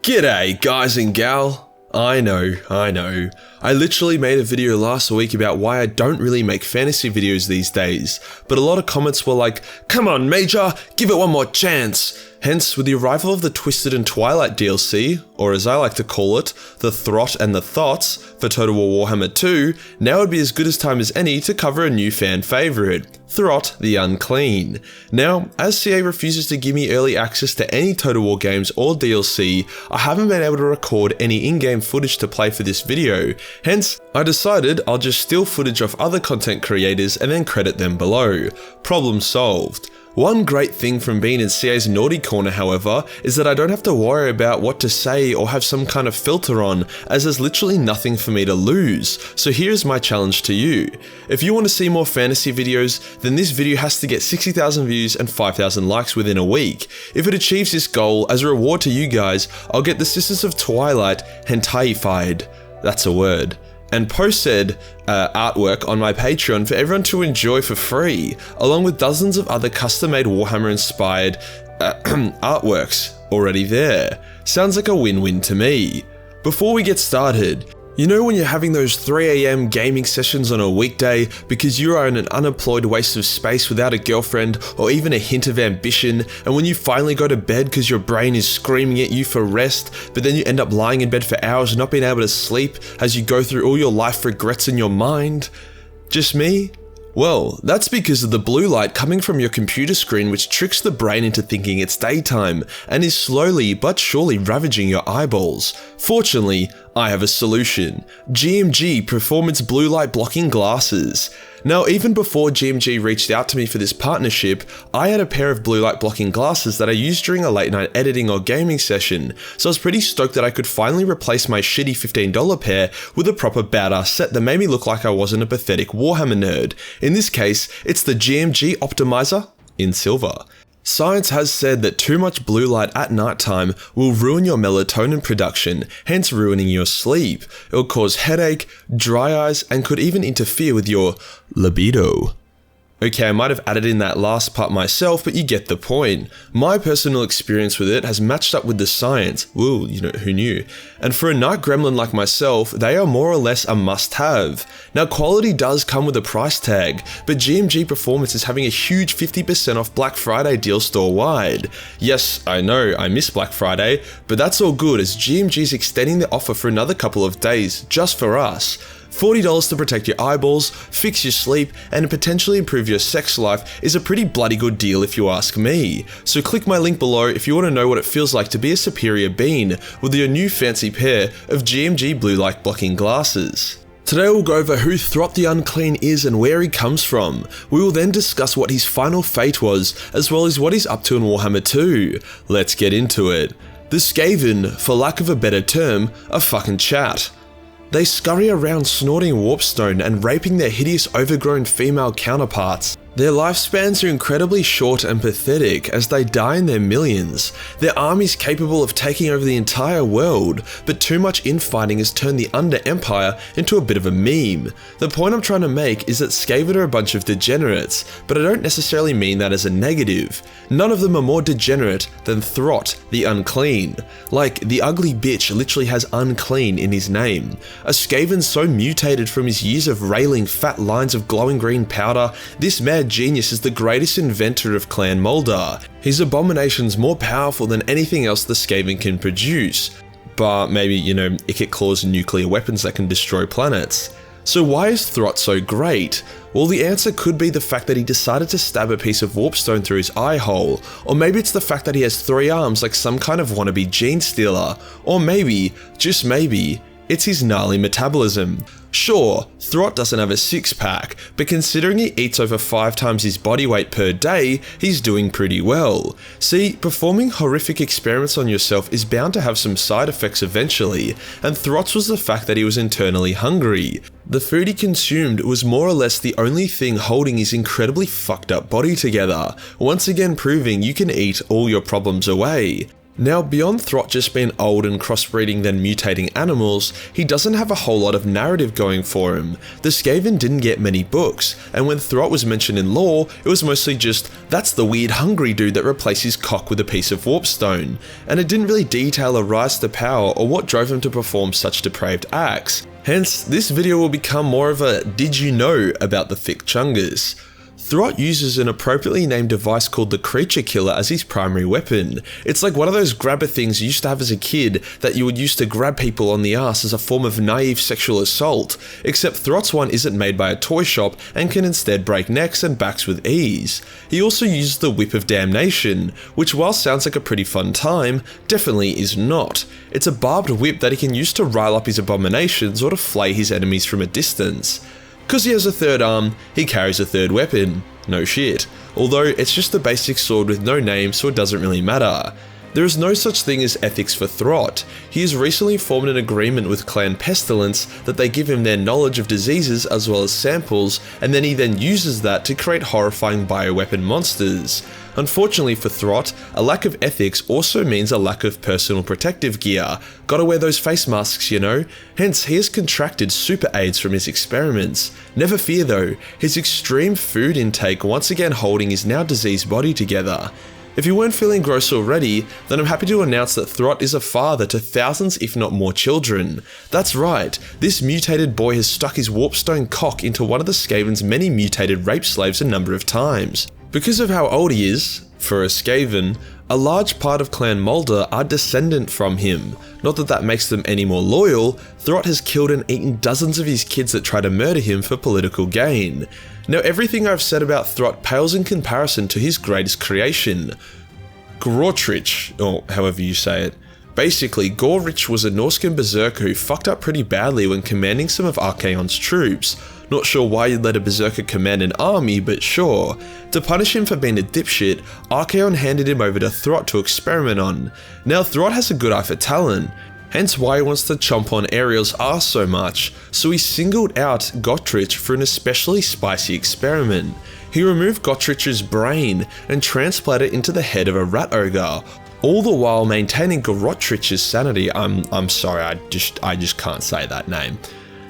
G'day guys and gal. I know. I literally made a video last week about why I don't really make fantasy videos these days, but a lot of comments were like, come on Major, give it one more chance. Hence, with the arrival of the Twisted and Twilight DLC, or as I like to call it, the Throt and the Thots for Total War Warhammer 2, now would be as good a time as any to cover a new fan favourite, Throt the Unclean. Now, as CA refuses to give me early access to any Total War games or DLC, I haven't been able to record any in-game footage to play for this video, hence, I decided I'll just steal footage off other content creators and then credit them below. Problem solved. One great thing from being in CA's naughty corner, however, is that I don't have to worry about what to say or have some kind of filter on, as there's literally nothing for me to lose. So here's my challenge to you. If you want to see more fantasy videos, then this video has to get 60,000 views and 5,000 likes within a week. If it achieves this goal, as a reward to you guys, I'll get the Sisters of Twilight hentaified. That's a word. And post said artwork on my Patreon for everyone to enjoy for free, along with dozens of other custom-made Warhammer-inspired artworks already there. Sounds like a win-win to me. Before we get started, you know when you're having those 3 AM gaming sessions on a weekday because you are in an unemployed waste of space without a girlfriend or even a hint of ambition, and when you finally go to bed because your brain is screaming at you for rest, but then you end up lying in bed for hours not being able to sleep as you go through all your life regrets in your mind? Just me? Well, that's because of the blue light coming from your computer screen, which tricks the brain into thinking it's daytime and is slowly but surely ravaging your eyeballs. Fortunately, I have a solution. GMG Performance Blue Light Blocking Glasses. Now, even before GMG reached out to me for this partnership, I had a pair of blue light blocking glasses that I used during a late night editing or gaming session, so I was pretty stoked that I could finally replace my shitty $15 pair with a proper badass set that made me look like I wasn't a pathetic Warhammer nerd. In this case, it's the GMG Optimizer in silver. Science has said that too much blue light at nighttime will ruin your melatonin production, hence ruining your sleep. It will cause headache, dry eyes, and could even interfere with your libido. Okay, I might have added in that last part myself, but you get the point. My personal experience with it has matched up with the science. Woo, you know, who knew? And for a night gremlin like myself, they are more or less a must-have. Now, quality does come with a price tag, but GMG Performance is having a huge 50% off Black Friday deal store-wide. Yes, I know, I miss Black Friday, but that's all good as GMG is extending the offer for another couple of days, just for us. $40 to protect your eyeballs, fix your sleep, and potentially improve your sex life is a pretty bloody good deal if you ask me. So click my link below if you want to know what it feels like to be a superior being with your new fancy pair of GMG blue light blocking glasses. Today we'll go over who Throt the Unclean is and where he comes from. We will then discuss what his final fate was, as well as what he's up to in Warhammer 2. Let's get into it. The Skaven, for lack of a better term, are fucking chat. They scurry around snorting warpstone and raping their hideous overgrown female counterparts. Their lifespans are incredibly short and pathetic as they die in their millions. Their armies capable of taking over the entire world, but too much infighting has turned the Under Empire into a bit of a meme. The point I'm trying to make is that Skaven are a bunch of degenerates, but I don't necessarily mean that as a negative. None of them are more degenerate than Throt the Unclean. Like, the ugly bitch literally has unclean in his name. A Skaven so mutated from his years of railing fat lines of glowing green powder, this mad genius is the greatest inventor of Clan Moldar. His abomination's more powerful than anything else the Skaven can produce. But maybe, you know, Ikit claws and nuclear weapons that can destroy planets. So why is Throt so great? Well, the answer could be the fact that he decided to stab a piece of warpstone through his eye hole, or maybe it's the fact that he has 3 arms like some kind of wannabe gene stealer, or maybe, just maybe, it's his gnarly metabolism. Sure, Throt doesn't have a six-pack, but considering he eats over 5 times his body weight per day, he's doing pretty well. See, performing horrific experiments on yourself is bound to have some side effects eventually, and Throt's was the fact that he was internally hungry. The food he consumed was more or less the only thing holding his incredibly fucked up body together, once again proving you can eat all your problems away. Now, beyond Throt just being old and crossbreeding then mutating animals, he doesn't have a whole lot of narrative going for him. The Skaven didn't get many books, and when Throt was mentioned in lore, it was mostly just, that's the weird hungry dude that replaced his cock with a piece of warpstone, and it didn't really detail a rise to power or what drove him to perform such depraved acts. Hence, this video will become more of a did you know about the thick chungus. Throt uses an appropriately named device called the Creature Killer as his primary weapon. It's like one of those grabber things you used to have as a kid that you would use to grab people on the ass as a form of naive sexual assault, except Throt's one isn't made by a toy shop and can instead break necks and backs with ease. He also uses the Whip of Damnation, which while sounds like a pretty fun time, definitely is not. It's a barbed whip that he can use to rile up his abominations or to flay his enemies from a distance. Because he has a third arm, he carries a third weapon. No shit. Although it's just a basic sword with no name, so it doesn't really matter. There is no such thing as ethics for Throt. He has recently formed an agreement with Clan Pestilence that they give him their knowledge of diseases as well as samples, and then he uses that to create horrifying bioweapon monsters. Unfortunately for Throt, a lack of ethics also means a lack of personal protective gear. Gotta wear those face masks, you know? Hence, he has contracted super AIDS from his experiments. Never fear though, his extreme food intake once again holding his now diseased body together. If you weren't feeling gross already, then I'm happy to announce that Throt is a father to thousands if not more children. That's right, this mutated boy has stuck his warpstone cock into one of the Skaven's many mutated rape slaves a number of times. Because of how old he is, for a Skaven, a large part of Clan Moulder are descendant from him. Not that that makes them any more loyal, Throt has killed and eaten dozens of his kids that try to murder him for political gain. Now everything I've said about Throt pales in comparison to his greatest creation, Grotrich, or however you say it. Basically, Grotrich was a Norscan berserker who fucked up pretty badly when commanding some of Archaon's troops. Not sure why you'd let a berserker command an army, but sure. To punish him for being a dipshit, Archaon handed him over to Throt to experiment on. Now Throt has a good eye for talent, hence why he wants to chomp on Ariel's ass so much, so he singled out Grotrich for an especially spicy experiment. He removed Grotrich's brain and transplanted it into the head of a rat ogre, all the while maintaining Grotrich's sanity. I'm sorry, I just can't say that name.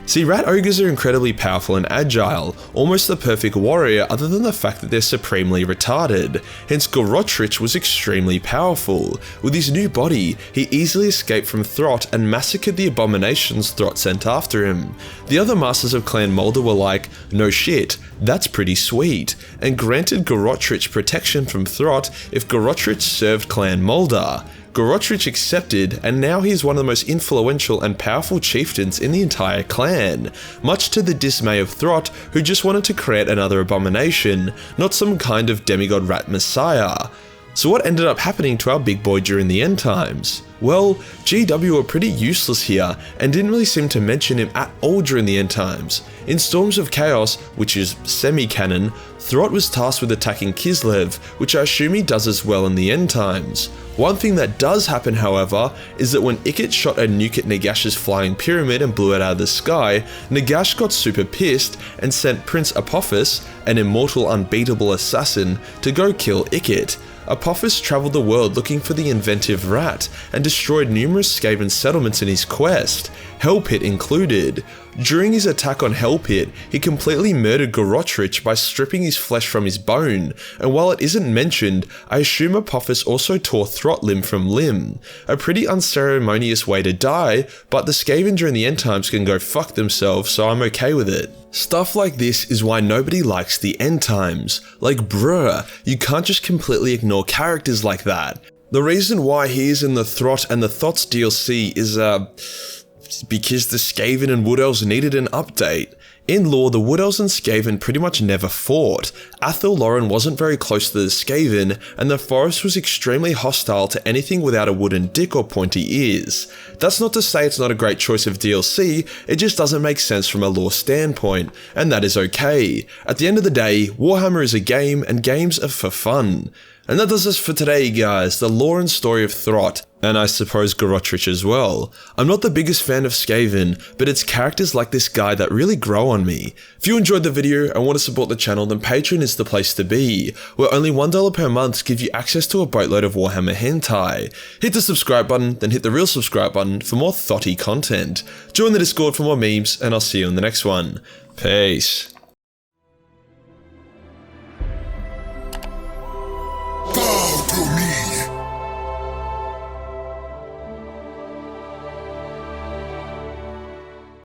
See, rat ogres are incredibly powerful and agile, almost the perfect warrior other than the fact that they're supremely retarded. Hence Grotrich was extremely powerful. With his new body, he easily escaped from Throt and massacred the abominations Throt sent after him. The other masters of Clan Moulder were like, no shit, that's pretty sweet, and granted Grotrich protection from Throt if Grotrich served Clan Moulder. Grotrich accepted, and now he is one of the most influential and powerful chieftains in the entire clan, much to the dismay of Throt, who just wanted to create another abomination, not some kind of demigod rat messiah. So what ended up happening to our big boy during the end times? Well, GW were pretty useless here and didn't really seem to mention him at all during the end times. In Storms of Chaos, which is semi-canon, Throt was tasked with attacking Kislev, which I assume he does as well in the end times. One thing that does happen, however, is that when Ikit shot a nuke at Nagash's flying pyramid and blew it out of the sky, Nagash got super pissed and sent Prince Apophis, an immortal unbeatable assassin, to go kill Ikit. Apophis travelled the world looking for the inventive rat and destroyed numerous Skaven settlements in his quest, Hellpit included. During his attack on Hellpit, he completely murdered Grotrich by stripping his flesh from his bone, and while it isn't mentioned, I assume Apophis also tore Throt limb from limb. A pretty unceremonious way to die, but the Skaven during the end times can go fuck themselves, so I'm okay with it. Stuff like this is why nobody likes the end times. Like bruh, you can't just completely ignore characters like that. The reason why he is in the Throt and the Thots DLC is because the Skaven and Wood Elves needed an update. In lore, the Wood Elves and Skaven pretty much never fought. Athel Loren wasn't very close to the Skaven, and the forest was extremely hostile to anything without a wooden dick or pointy ears. That's not to say it's not a great choice of DLC, it just doesn't make sense from a lore standpoint, and that is okay. At the end of the day, Warhammer is a game, and games are for fun. And that does us for today, guys, the lore and story of Throt, and I suppose Grotrich as well. I'm not the biggest fan of Skaven, but it's characters like this guy that really grow on me. If you enjoyed the video and want to support the channel, then Patreon is the place to be, where only $1 per month gives you access to a boatload of Warhammer hentai. Hit the subscribe button, then hit the real subscribe button for more thotty content. Join the Discord for more memes, and I'll see you in the next one. Peace.